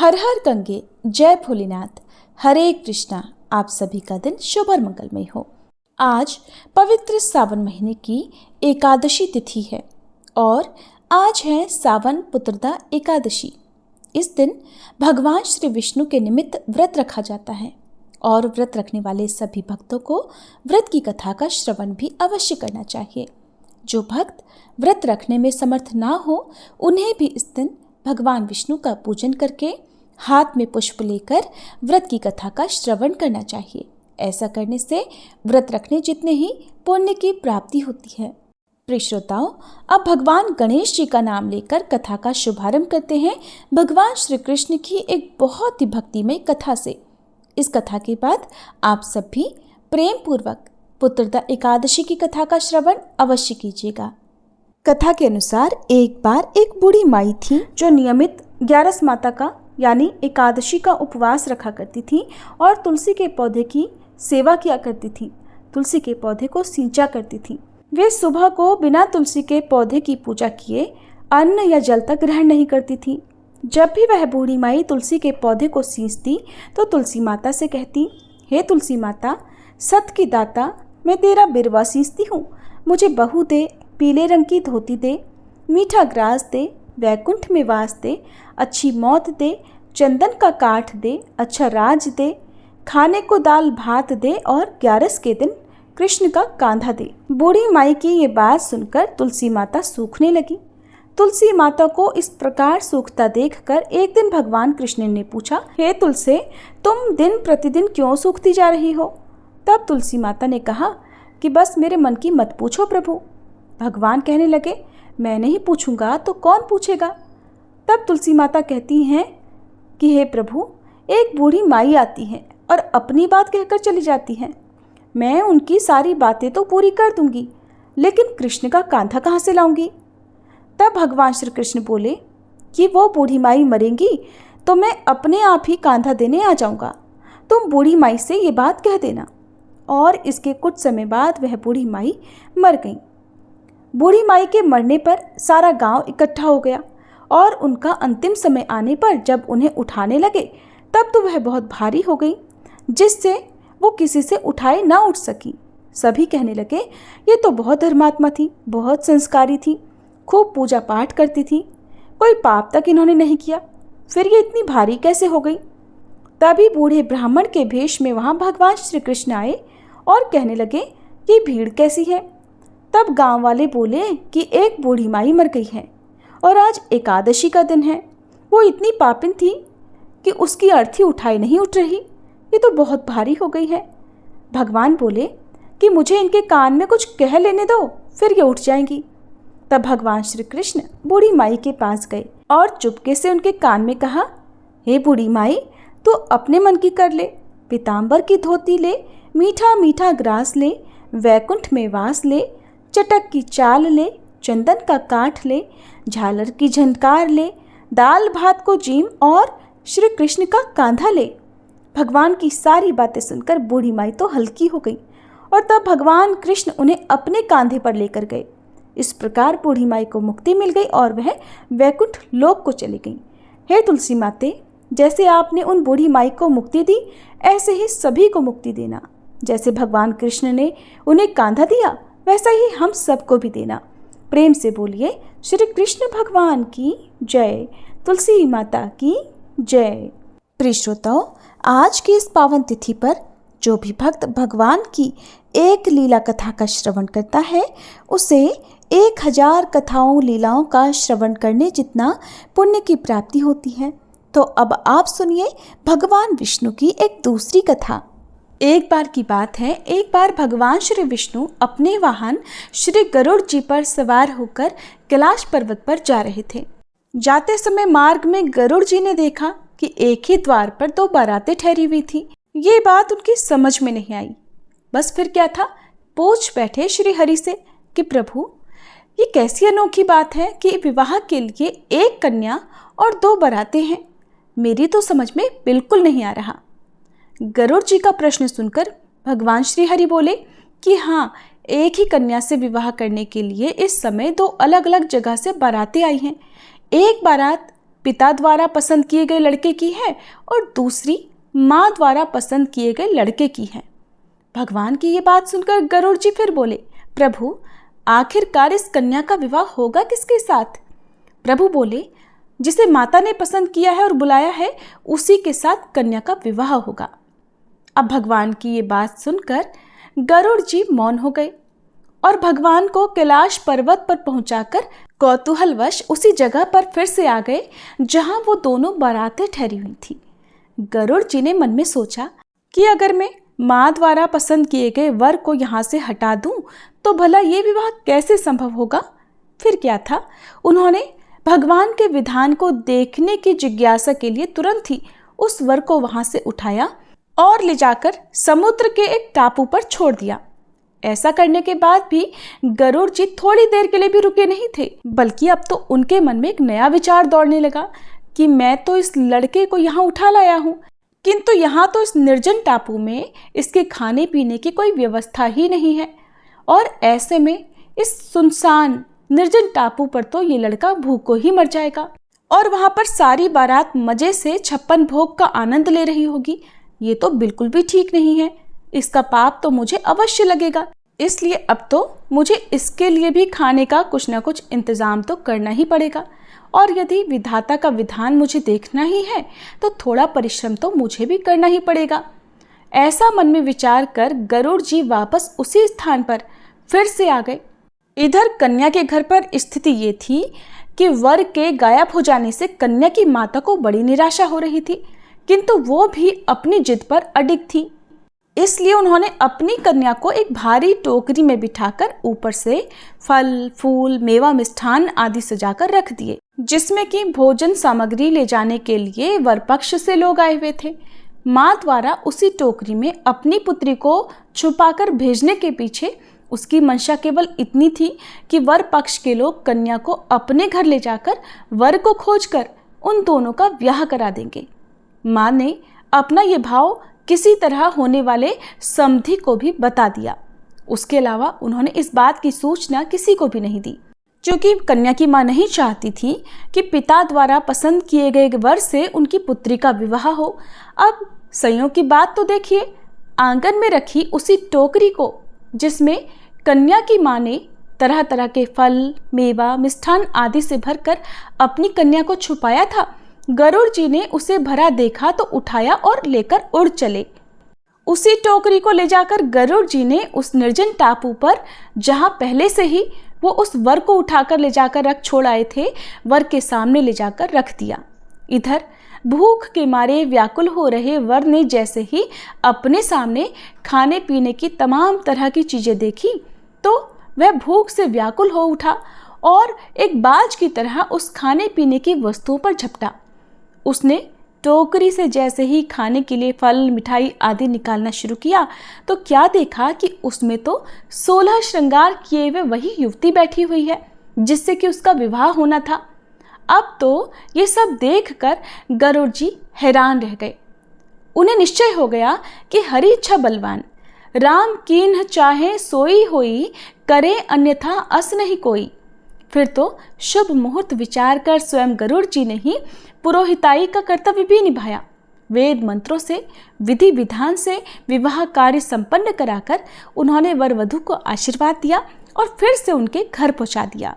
हर हर गंगे, जय भोलेनाथ, हरे कृष्णा। आप सभी का दिन शुभ और मंगलमय हो। आज पवित्र सावन महीने की एकादशी तिथि है और आज है सावन पुत्रदा एकादशी। इस दिन भगवान श्री विष्णु के निमित्त व्रत रखा जाता है और व्रत रखने वाले सभी भक्तों को व्रत की कथा का श्रवण भी अवश्य करना चाहिए। जो भक्त व्रत रखने में समर्थ ना हो उन्हें भी इस दिन भगवान विष्णु का पूजन करके हाथ में पुष्प लेकर व्रत की कथा का श्रवण करना चाहिए। ऐसा करने से व्रत रखने जितने ही पुण्य की प्राप्ति होती है। प्रिय श्रोताओं, अब भगवान गणेश जी का नाम लेकर कथा का शुभारंभ करते हैं भगवान श्री कृष्ण की एक बहुत ही भक्तिमय कथा से। इस कथा के बाद आप सब भी प्रेम पूर्वक पुत्रदा एकादशी की कथा का श्रवण अवश्य कीजिएगा। कथा के अनुसार एक बार एक बूढ़ी माई थी जो नियमित 11 माता का यानी एकादशी का उपवास रखा करती थी और तुलसी के पौधे की सेवा किया करती थी। तुलसी के पौधे को सींचा करती थी। वे सुबह को बिना तुलसी के पौधे की पूजा किए अन्न या जल तक ग्रहण नहीं करती थी। जब भी वह बूढ़ी माई तुलसी के पौधे को सींचती तो तुलसी माता से कहती, हे तुलसी माता, सत की दाता, मैं तेरा बिरवा सींचती हूँ, मुझे बहू दे, पीले रंग की धोती दे, मीठा ग्रास दे, वैकुंठ में वास दे, अच्छी मौत दे, चंदन का काठ दे, अच्छा राज दे, खाने को दाल भात दे और 11 के दिन कृष्ण का कांधा दे। बूढ़ी माई की ये बात सुनकर तुलसी माता सूखने लगी। तुलसी माता को इस प्रकार सूखता देखकर एक दिन भगवान कृष्ण ने पूछा, हे तुलसी, तुम दिन प्रतिदिन क्यों सूखती जा रही हो? तब तुलसी माता ने कहा कि बस मेरे मन की मत पूछो प्रभु। भगवान कहने लगे, मैं नहीं पूछूंगा तो कौन पूछेगा? तब तुलसी माता कहती हैं कि हे प्रभु, एक बूढ़ी माई आती है और अपनी बात कहकर चली जाती है। मैं उनकी सारी बातें तो पूरी कर दूंगी, लेकिन कृष्ण का कांधा कहाँ से लाऊंगी? तब भगवान श्री कृष्ण बोले कि वो बूढ़ी माई मरेंगी तो मैं अपने आप ही कांधा देने आ जाऊंगा। तुम बूढ़ी माई से ये बात कह देना। और इसके कुछ समय बाद वह बूढ़ी माई मर गई। बूढ़ी माई के मरने पर सारा गांव इकट्ठा हो गया और उनका अंतिम समय आने पर जब उन्हें उठाने लगे तब तो वह बहुत भारी हो गई, जिससे वो किसी से उठाए ना उठ सकी। सभी कहने लगे, ये तो बहुत धर्मात्मा थी, बहुत संस्कारी थी, खूब पूजा पाठ करती थी, कोई पाप तक इन्होंने नहीं किया, फिर ये इतनी भारी कैसे हो गई? तभी बूढ़े ब्राह्मण के भेष में वहाँ भगवान श्री कृष्ण आए और कहने लगे, ये भीड़ कैसी है? तब गांव वाले बोले कि एक बूढ़ी माई मर गई है और आज एकादशी का दिन है। वो इतनी पापिन थी कि उसकी अर्थी उठाई नहीं उठ रही, ये तो बहुत भारी हो गई है। भगवान बोले कि मुझे इनके कान में कुछ कह लेने दो, फिर ये उठ जाएंगी। तब भगवान श्री कृष्ण बूढ़ी माई के पास गए और चुपके से उनके कान में कहा, हे बूढ़ी माई, तू अपने मन की कर ले, पीताम्बर की धोती ले, मीठा मीठा ग्रास ले, वैकुंठ में वास ले, चटक की चाल ले, चंदन का काठ ले, झालर की झनकार ले, दाल भात को जीम और श्री कृष्ण का कांधा ले। भगवान की सारी बातें सुनकर बूढ़ी माई तो हल्की हो गई और तब भगवान कृष्ण उन्हें अपने कांधे पर लेकर गए। इस प्रकार बूढ़ी माई को मुक्ति मिल गई और वह वैकुंठ लोक को चली गई। हे तुलसी माते, जैसे आपने उन बूढ़ी माई को मुक्ति दी, ऐसे ही सभी को मुक्ति देना। जैसे भगवान कृष्ण ने उन्हें कांधा दिया, वैसा ही हम सबको भी देना। प्रेम से बोलिए, श्री कृष्ण भगवान की जय, तुलसी माता की जय। प्रिय श्रोताओं, आज की इस पावन तिथि पर जो भी भक्त भगवान की एक लीला कथा का श्रवण करता है, उसे 1000 कथाओं लीलाओं का श्रवण करने जितना पुण्य की प्राप्ति होती है। तो अब आप सुनिए भगवान विष्णु की एक दूसरी कथा। एक बार की बात है, एक बार भगवान श्री विष्णु अपने वाहन श्री गरुड़ जी पर सवार होकर कैलाश पर्वत पर जा रहे थे। जाते समय मार्ग में गरुड़ जी ने देखा कि एक ही द्वार पर 2 बारातें ठहरी हुई थी। ये बात उनकी समझ में नहीं आई। बस फिर क्या था, पूछ बैठे श्री हरि से कि प्रभु, ये कैसी अनोखी बात है कि विवाह के लिए एक कन्या और 2 बारातें हैं, मेरी तो समझ में बिल्कुल नहीं आ रहा। गरुड़ जी का प्रश्न सुनकर भगवान श्री हरि बोले कि हाँ, एक ही कन्या से विवाह करने के लिए इस समय 2 अलग अलग जगह से बारातें आई हैं। एक बारात पिता द्वारा पसंद किए गए लड़के की है और दूसरी माँ द्वारा पसंद किए गए लड़के की है। भगवान की ये बात सुनकर गरुड़ जी फिर बोले, प्रभु आखिरकार इस कन्या का विवाह होगा किसके साथ? प्रभु बोले, जिसे माता ने पसंद किया है और बुलाया है उसी के साथ कन्या का विवाह होगा। अब भगवान की ये बात सुनकर गरुड़ जी मौन हो गए और भगवान को कैलाश पर्वत पर पहुंचाकर कौतूहलवश उसी जगह पर फिर से आ गए जहां वो दोनों बारातें ठहरी हुई थी। गरुड़ जी ने मन में सोचा कि अगर मैं माँ द्वारा पसंद किए गए वर को यहाँ से हटा दूं तो भला ये विवाह कैसे संभव होगा। फिर क्या था, उन्होंने भगवान के विधान को देखने की जिज्ञासा के लिए तुरंत ही उस वर को वहां से उठाया और ले जाकर समुद्र के एक टापू पर छोड़ दिया। ऐसा करने के बाद भी गरुड़ जी थोड़ी देर के लिए भी रुके नहीं थे, बल्कि अब तो उनके मन में एक नया विचार दौड़ने लगा कि मैं तो इस लड़के को यहाँ उठा लाया हूँ, किंतु यहाँ तो इस निर्जन टापू में इसके खाने पीने की कोई व्यवस्था ही नहीं है और ऐसे में इस सुनसान निर्जन टापू पर तो ये लड़का भूखों ही मर जाएगा और वहां पर सारी बारात मजे से 56 भोग का आनंद ले रही होगी। ये तो बिल्कुल भी ठीक नहीं है, इसका पाप तो मुझे अवश्य लगेगा। इसलिए अब तो मुझे इसके लिए भी खाने का कुछ ना कुछ इंतजाम तो करना ही पड़ेगा और यदि विधाता का विधान मुझे देखना ही है तो थोड़ा परिश्रम तो मुझे भी करना ही पड़ेगा। ऐसा मन में विचार कर गरुड़ जी वापस उसी स्थान पर फिर से आ गए। इधर कन्या के घर पर स्थिति ये थी कि वर के गायब हो जाने से कन्या की माता को बड़ी निराशा हो रही थी, किंतु वो भी अपनी जिद पर अडिग थी। इसलिए उन्होंने अपनी कन्या को एक भारी टोकरी में बिठाकर ऊपर से फल फूल मेवा मिष्ठान आदि सजाकर रख दिए, जिसमें कि भोजन सामग्री ले जाने के लिए वर पक्ष से लोग आए हुए थे। माँ द्वारा उसी टोकरी में अपनी पुत्री को छुपाकर भेजने के पीछे उसकी मंशा केवल इतनी थी कि वर पक्ष के लोग कन्या को अपने घर ले जाकर वर को खोजकर उन दोनों का ब्याह करा देंगे। माँ ने अपना ये भाव किसी तरह होने वाले समधी को भी बता दिया। उसके अलावा उन्होंने इस बात की सूचना किसी को भी नहीं दी, क्योंकि कन्या की माँ नहीं चाहती थी कि पिता द्वारा पसंद किए गए वर से उनकी पुत्री का विवाह हो। अब संयोग की बात तो देखिए, आंगन में रखी उसी टोकरी को जिसमें कन्या की माँ ने तरह तरह के फल मेवा मिष्ठान आदि से भरकर अपनी कन्या को छुपाया था, गरुड़ जी ने उसे भरा देखा तो उठाया और लेकर उड़ चले। उसी टोकरी को ले जाकर गरुड़ जी ने उस निर्जन टापू पर, जहां पहले से ही वो उस वर को उठाकर ले जाकर रख छोड़ आए थे, वर के सामने ले जाकर रख दिया। इधर भूख के मारे व्याकुल हो रहे वर ने जैसे ही अपने सामने खाने पीने की तमाम तरह की चीजें देखी तो वह भूख से व्याकुल हो उठा और एक बाज की तरह उस खाने पीने की वस्तुओं पर झपटा। उसने टोकरी से जैसे ही खाने के लिए फल मिठाई आदि निकालना शुरू किया तो क्या देखा कि उसमें तो 16 श्रृंगार किए हुए वही युवती बैठी हुई है जिससे कि उसका विवाह होना था। अब तो ये सब देखकर गरुड़ जी हैरान रह गए। उन्हें निश्चय हो गया कि हरि इच्छा बलवान, राम कीन्ह चाहे सोई होई, करे अन्यथा अस नहीं कोई। फिर तो शुभ मुहूर्त विचार कर स्वयं गरुड़ जी ने ही पुरोहिताई का कर्तव्य भी निभाया। वेद मंत्रों से विधि विधान से विवाह कार्य संपन्न कराकर उन्होंने वर वधू को आशीर्वाद दिया और फिर से उनके घर पहुंचा दिया।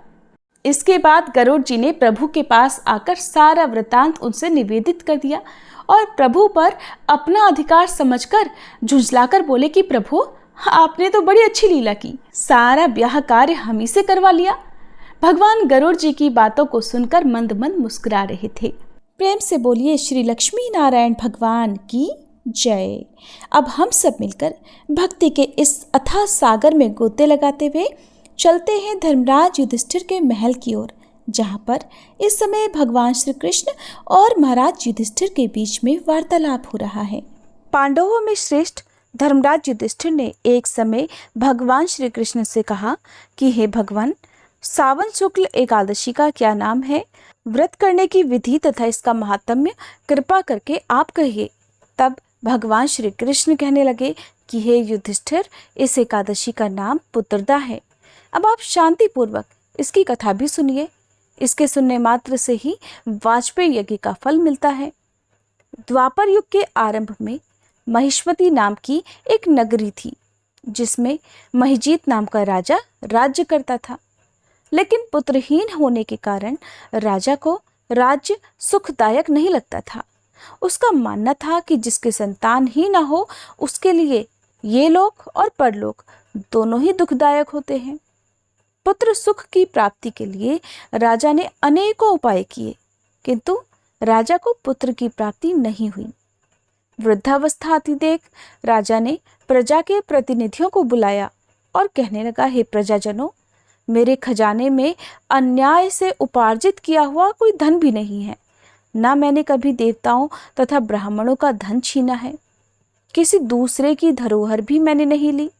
इसके बाद गरुड़ जी ने प्रभु के पास आकर सारा वृतांत उनसे निवेदित कर दिया और प्रभु पर अपना अधिकार समझकर झुंझलाकर बोले कि प्रभु, आपने तो बड़ी अच्छी लीला की, सारा ब्याह कार्य हम ही से करवा लिया। भगवान गरुड़ जी की बातों को सुनकर मंद मंद मुस्कुरा रहे थे। प्रेम से बोलिए श्री लक्ष्मी नारायण भगवान की जय। अब हम सब मिलकर भक्ति के इस अथाह सागर में गोते लगाते हुए चलते हैं धर्मराज युधिष्ठिर के महल की ओर, जहाँ पर इस समय भगवान श्री कृष्ण और महाराज युधिष्ठिर के बीच में वार्तालाप हो रहा है। पांडवों में श्रेष्ठ धर्मराज युधिष्ठिर ने एक समय भगवान श्री कृष्ण से कहा कि हे भगवान, सावन शुक्ल एकादशी का क्या नाम है? व्रत करने की विधि तथा इसका महात्म्य कृपा करके आप कहिए। तब भगवान श्री कृष्ण कहने लगे कि हे युधिष्ठिर, इस एकादशी का नाम पुत्रदा है। अब आप शांति पूर्वक इसकी कथा भी सुनिए। इसके सुनने मात्र से ही वाजपेयी यज्ञ का फल मिलता है। द्वापर युग के आरंभ में महिष्मती नाम की एक नगरी थी, जिसमें महिजीत नाम का राजा राज्य करता था। लेकिन पुत्रहीन होने के कारण राजा को राज्य सुखदायक नहीं लगता था। उसका मानना था कि जिसके संतान ही ना हो, उसके लिए ये लोक और परलोक दोनों ही दुखदायक होते हैं। पुत्र सुख की प्राप्ति के लिए राजा ने अनेकों उपाय किए, किंतु राजा को पुत्र की प्राप्ति नहीं हुई। वृद्धावस्था आती देख राजा ने प्रजा के प्रतिनिधियों को बुलाया और कहने लगा, हे प्रजाजनों, मेरे खजाने में अन्याय से उपार्जित किया हुआ कोई धन भी नहीं है। ना मैंने कभी देवताओं तथा ब्राह्मणों का धन छीना है। किसी दूसरे की धरोहर भी मैंने नहीं ली।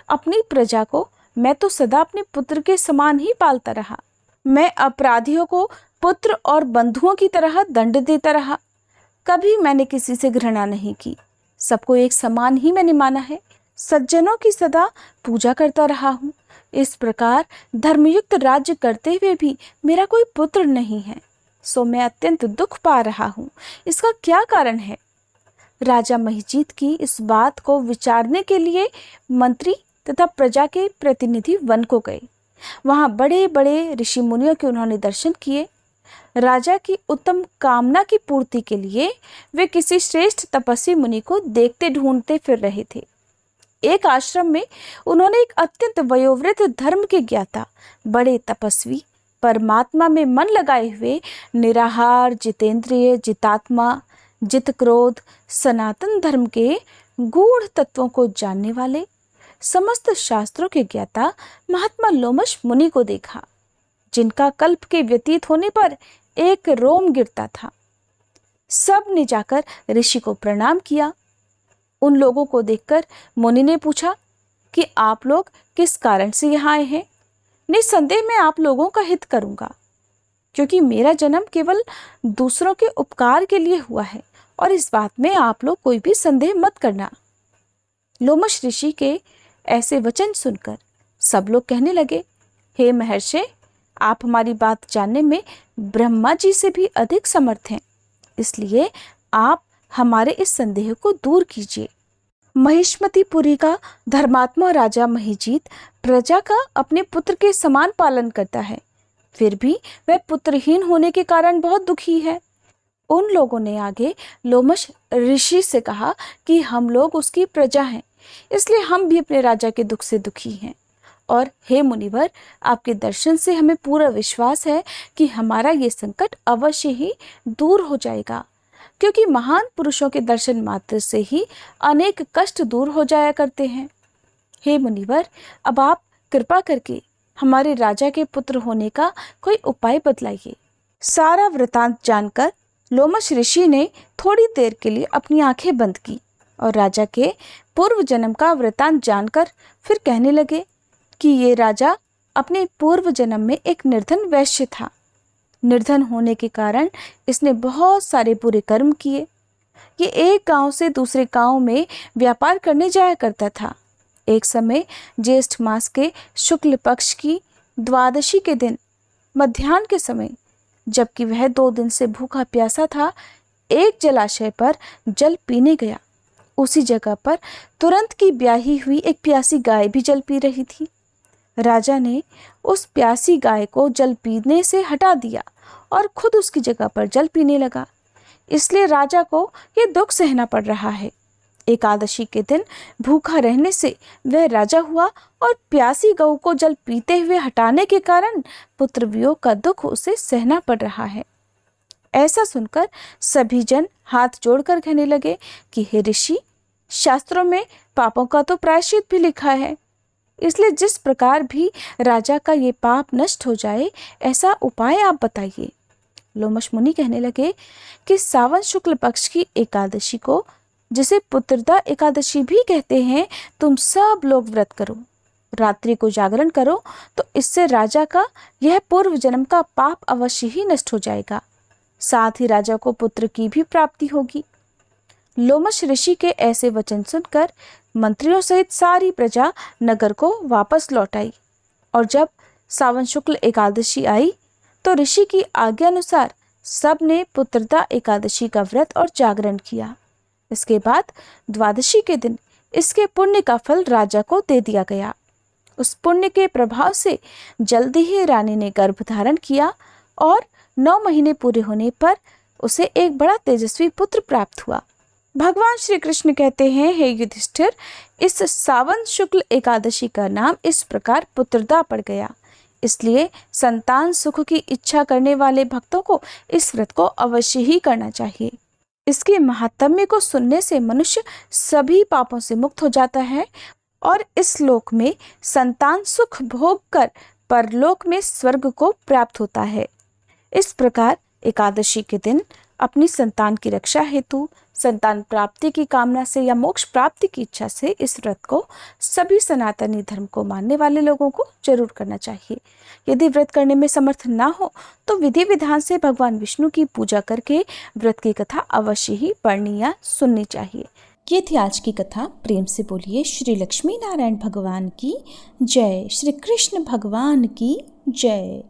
अपनी प्रजा को मैं तो सदा अपने पुत्र के समान ही पालता रहा। मैं अपराधियों को पुत्र और बंधुओं की तरह दंड देता रहा। कभी मैंने किसी से घृणा नहीं की। सबको एक समान ही मैंने माना है। सज्जनों की सदा पूजा करता रहा हूँ। इस प्रकार धर्मयुक्त राज्य करते हुए भी मेरा कोई पुत्र नहीं है, सो मैं अत्यंत दुख पा रहा हूँ। इसका क्या कारण है? राजा महिजीत की इस बात को विचारने के लिए मंत्री तथा प्रजा के प्रतिनिधि वन को गए। वहां बड़े बड़े ऋषि मुनियों के उन्होंने दर्शन किए। राजा की उत्तम कामना की पूर्ति के लिए वे किसी श्रेष्ठ तपस्वी मुनि को देखते ढूंढते फिर रहे थे। एक आश्रम में उन्होंने एक अत्यंत वयोवृद्ध धर्म के ज्ञाता, बड़े तपस्वी, परमात्मा में मन लगाए हुए, निराहार, जितेंद्रिय, जितात्मा, जित क्रोध, सनातन धर्म के गूढ़ तत्वों को जानने वाले, समस्त शास्त्रों के ज्ञाता महात्मा लोमश मुनि को देखा, जिनका कल्प के व्यतीत होने पर एक रोम गिरता था। सब ने जाकर ऋषि को प्रणाम किया। उन लोगों को देखकर मुनि ने पूछा कि आप लोग किस कारण से यहाँ आए हैं? निस्संदेह मैं आप लोगों का हित करूंगा, क्योंकि मेरा जन्म केवल दूसरों के उपकार के लिए हुआ है, और इस बात में आप लोग कोई भी संदेह मत करना। लोमश ऋषि के ऐसे वचन सुनकर सब लोग कहने लगे, हे महर्षि, आप हमारी बात जानने में ब्रह्मा जी से भी अधिक समर्थ हैं, इसलिए आप हमारे इस संदेह को दूर कीजिए। महिष्मतीपुरी का धर्मात्मा राजा महिजीत प्रजा का अपने पुत्र के समान पालन करता है, फिर भी वह पुत्रहीन होने के कारण बहुत दुखी है। उन लोगों ने आगे लोमश ऋषि से कहा कि हम लोग उसकी प्रजा हैं, इसलिए हम भी अपने राजा के दुख से दुखी हैं। और हे मुनिवर, आपके दर्शन से हमें पूरा विश्वास है कि हमारा ये संकट अवश्य ही दूर हो जाएगा, क्योंकि महान पुरुषों के दर्शन मात्र से ही अनेक कष्ट दूर हो जाया करते हैं। हे मुनिवर, अब आप कृपा करके हमारे राजा के पुत्र होने का कोई उपाय बतलाइए। सारा वृतांत जानकर लोमश ऋषि ने थोड़ी देर के लिए अपनी आंखें बंद की और राजा के पूर्व जन्म का वृतांत जानकर फिर कहने लगे कि ये राजा अपने पूर्व जन्म में एक निर्धन वैश्य था। निर्धन होने के कारण इसने बहुत सारे बुरे कर्म किए। ये एक गांव से दूसरे गांव में व्यापार करने जाया करता था। एक समय ज्येष्ठ मास के शुक्ल पक्ष की द्वादशी के दिन मध्याह्न के समय, जबकि वह 2 दिन से भूखा प्यासा था, एक जलाशय पर जल पीने गया। उसी जगह पर तुरंत की ब्याही हुई एक प्यासी गाय भी जल पी रही थी। राजा ने उस प्यासी गाय को जल पीने से हटा दिया और खुद उसकी जगह पर जल पीने लगा। इसलिए राजा को ये दुख सहना पड़ रहा है। एकादशी के दिन भूखा रहने से वह राजा हुआ और प्यासी गऊ को जल पीते हुए हटाने के कारण पुत्र वियोग का दुख उसे सहना पड़ रहा है। ऐसा सुनकर सभी जन हाथ जोड़कर कहने लगे कि हे ऋषि, शास्त्रों में पापों का तो प्रायश्चित भी लिखा है, इसलिए जिस प्रकार भी राजा का ये पाप नष्ट हो जाए, ऐसा उपाय आप बताइए। लोमश मुनि कहने लगे कि सावन शुक्ल पक्ष की एकादशी को, जिसे पुत्रदा एकादशी भी कहते हैं, तुम सब लोग व्रत करो, रात्रि को जागरण करो, तो इससे राजा का यह पूर्व जन्म का पाप अवश्य ही नष्ट हो जाएगा। साथ ही राजा को पुत्र की भी प्राप्ति होगी। लोमश ऋषि के ऐसे वचन सुनकर मंत्रियों सहित सारी प्रजा नगर को वापस लौट आई, और जब सावन शुक्ल एकादशी आई तो ऋषि की आज्ञा अनुसार सब ने पुत्रदा एकादशी का व्रत और जागरण किया। इसके बाद द्वादशी के दिन इसके पुण्य का फल राजा को दे दिया गया। उस पुण्य के प्रभाव से जल्दी ही रानी ने गर्भ धारण किया और 9 महीने पूरे होने पर उसे एक बड़ा तेजस्वी पुत्र प्राप्त हुआ। भगवान श्री कृष्ण कहते हैं, हे युधिष्ठिर, इस सावन शुक्ल एकादशी का नाम इस प्रकार पुत्रदा पड़ गया। इसलिए संतान सुख की इच्छा करने वाले भक्तों को इस व्रत को अवश्य ही करना चाहिए। इसके महात्म्य को सुनने से मनुष्य सभी पापों से मुक्त हो जाता है और इस लोक में संतान सुख भोग कर परलोक में स्वर्ग को प्राप्त होता है। इस प्रकार एकादशी के दिन अपनी संतान की रक्षा हेतु, संतान प्राप्ति की कामना से या मोक्ष प्राप्ति की इच्छा से इस व्रत को सभी सनातनी धर्म को मानने वाले लोगों को जरूर करना चाहिए। यदि व्रत करने में समर्थ ना हो तो विधि विधान से भगवान विष्णु की पूजा करके व्रत की कथा अवश्य ही पढ़नी या सुननी चाहिए। ये थी आज की कथा। प्रेम से बोलिए श्री लक्ष्मी नारायण भगवान की जय, श्री कृष्ण भगवान की जय।